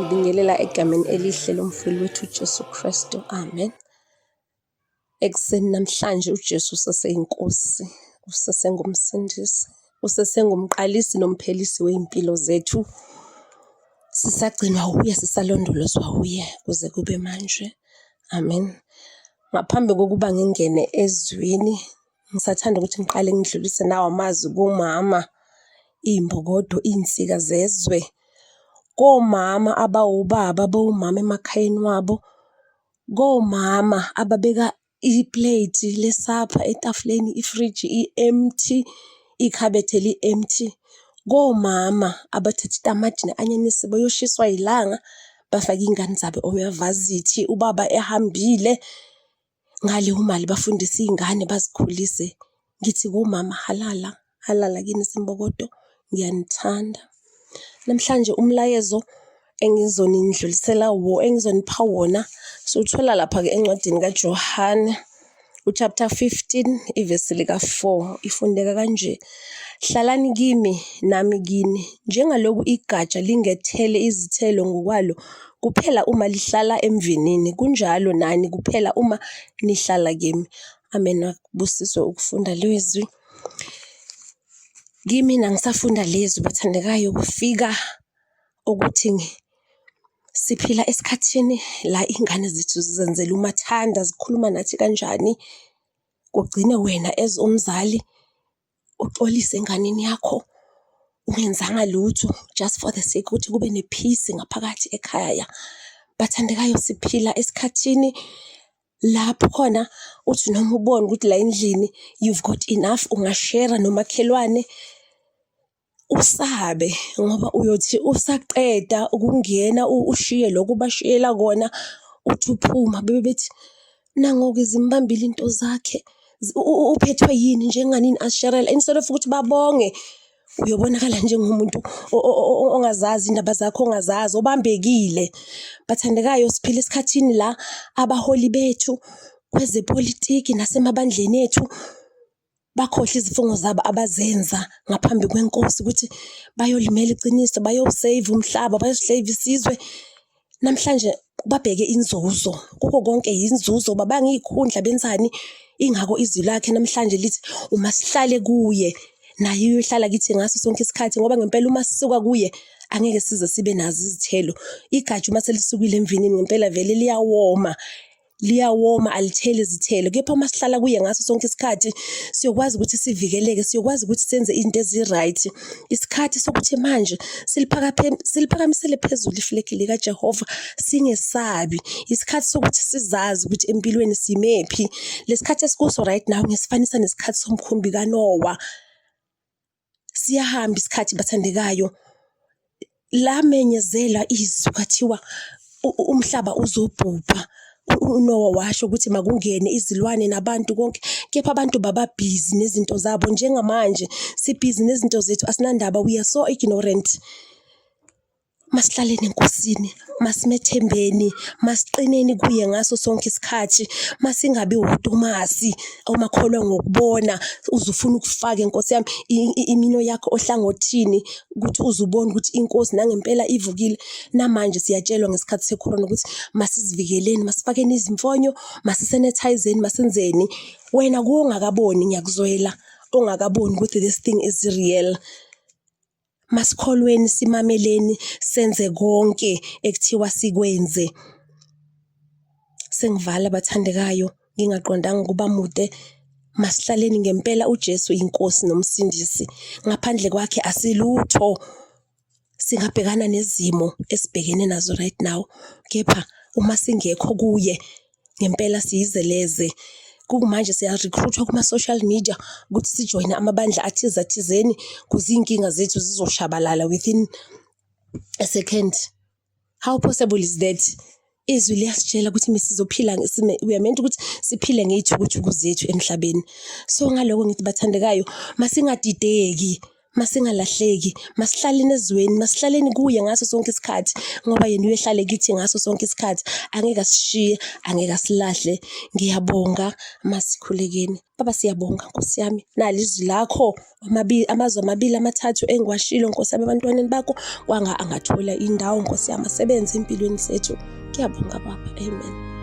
Ngibingelela egameni elihle lomfili wethu uJesu Kristu. Amen. Ekuseni namhlanje uJesu useseyinkosi, usesengumsindisi, usesengumqalisi nomphelisi weimpilo zethu. Sisagcinwa uye, sisalondolozwa uye kuze kube manje. Amen. Ngaphambi kokuba ngingene ezwini, ngisathanda ukuthi ngiqale ngidlulise nawo amazwi komama, imbokodo, insika zezwe. Komama abawubaba, abawumama emakhayeni wabo, komama ababeka iplate lesapha etafuleni, ifriji i-empty, ikhabethe li-empty. Komama abathatha itamati ne-anyanisi bayoshiswa ilanga, bafake iy'ngane zabo oyavazithi, ubaba ehambile ngale umali bafundise iy'ngane bazikhulise. Ngithi komama halala, halala kini Simbokodo, ngiyanithanda. Namhlanje umlayezo engizonipha wona siwuthola lapha-ke encwadini kaJohane, uchapter 15, ivesi lika-4, ifundeka kanje: hlalani kimi nami kini, njengaloku igatsha lingethele izithelo ngokwalo kuphela uma lihlala emvinini, kunjalo nani kuphela uma nihlala kimi. Amen. Akubusiswe ukufunda lezwi. Kimi ngisafunda lezwi bathandekayo, kufika ukuthi siphila esikhathini la ingane zethu zizenzela umathanda, zikhuluma nathi kanjani. Kugcine wena as umzali uxolise enganeni yakho, ungenzanga lutho, just for the sake ukuthi kube ne-peace ngaphakathi ekhaya. Bathandekayo, siphila esikhathini lapho khona uthi noma ubone ukuthi la endlini you've got enough, ungashare nomakhelwane, usabe ngoba uyothi usaqeda ukungena ushiye lokhu bashiyela kona, uthi uphuma bebe bethi nangoku zimbambile into zakhe, uphethwe yini njenganini asherela, instead of ukuthi babonge. Uyobonakala njengomuntu ongazazi indaba zakho, ongazazi, obambekile. Bathandekayo, siphila esikhathini la abaholi bethu kwezepolitiki nasemabandleni ethu bakhohle izifungo zabo abazenza ngaphambi kwenkosi ukuthi bayolimela iqiniso, bayosave umhlaba, bayosave isizwe. Namhlanje babheke inzuzo, kuko konke yinzuzo, babanga izikhundla benzani. Ingako izwi lakhe namhlanje lithi uma sihlale kuye naye uyohlala kithi ngaso sonke isikhathi, ngoba ngempela uma sisuka kuye angeke size sibe nazo izithelo. Igatsha uma selisukile emvinini ngempela vele liyawoma, alithele izithelo. Kepha uma sihlala kuye ngaso sonke isikhathi siyokwazi ukuthi sivikeleke, siyokwazi ukuthi senze izinto ezi-right. Isikhathi sokuthi manje siliphakamisele phezulu iflegi likaJehova, singesabi. Isikhathi sokuthi sizazi ukuthi empilweni simephi. Lesikhathi esikuso right now ngesifanisa nesikhathi somkhumbi kaNoah. Siyahamba isikhathi bathandekayo, lamenyezela izwi kwathiwa umhlaba uzobhubha. uNoah washo ukuthi makungene izilwane nabantu konke, kepha abantu bababhizi nezinto zabo. Njengamanje sibhizi nezinto zethu, asinandaba, we are so ignorant. Masihlaleni enkosini, masimethembeni, masiqineni kuye ngaso sonke isikhathi, masingabi uDumasi omakholwa ngokubona. Uzufuna ukufaka inkosi yami imino yakho ohlangothini ukuthi uzubone ukuthi inkosi nangempela ivukile. Namanje siyatshelwa ngesikhathi secorona ukuthi masizivikeleni, masifakeni izimfonyo, masisanithayizeni, masenzeni. Wena kuongakaboni, ngiyakuzwela ongakaboni ukuthi this thing is real. Masikholweni, simameleni, senze konke ekuthiwa sikwenze. Sengivala bathandekayo, ngingaqondanga kuba mude. Masihlaleni ngempela, uJesu inkosi nomsindisi. Ngaphandle kwakhe asilutho. Singabhekana nezimo esibhekene nazo right now, kepha uma singekho kuye ngempela siyizeleze. Kumanje siya-recruit-wa kuma-social media ukuthi sijoyine amabandla athizeni kuze iy'nkinga zethu zizoshabalala within a second. How possible is that? Izwi liyasitshela ukuthi sizophila, we are meant ukuthi siphile ngey'thukuthuku zethu emhlabeni. So ngaloko ngithi bathandekayo, masingadideki, masingalahleki, masihlaleni ezweni, masihlaleni kuye ngaso sonke isikhathi, ngoba yena uyehlale kithi ngaso sonke isikhathi. Angeke asishiye, angeke asilahle. Ngiyabonga, masikhulekeni. Baba siyabonga Nkosi yami, nali izwi lakho, amazwi amabili amathathu engiwashilo Nkosi yami ebantwaneni bakho, kwanga angathola indawo Nkosi yami, asebenze empilweni zethu. Ngiyabonga Baba, amen.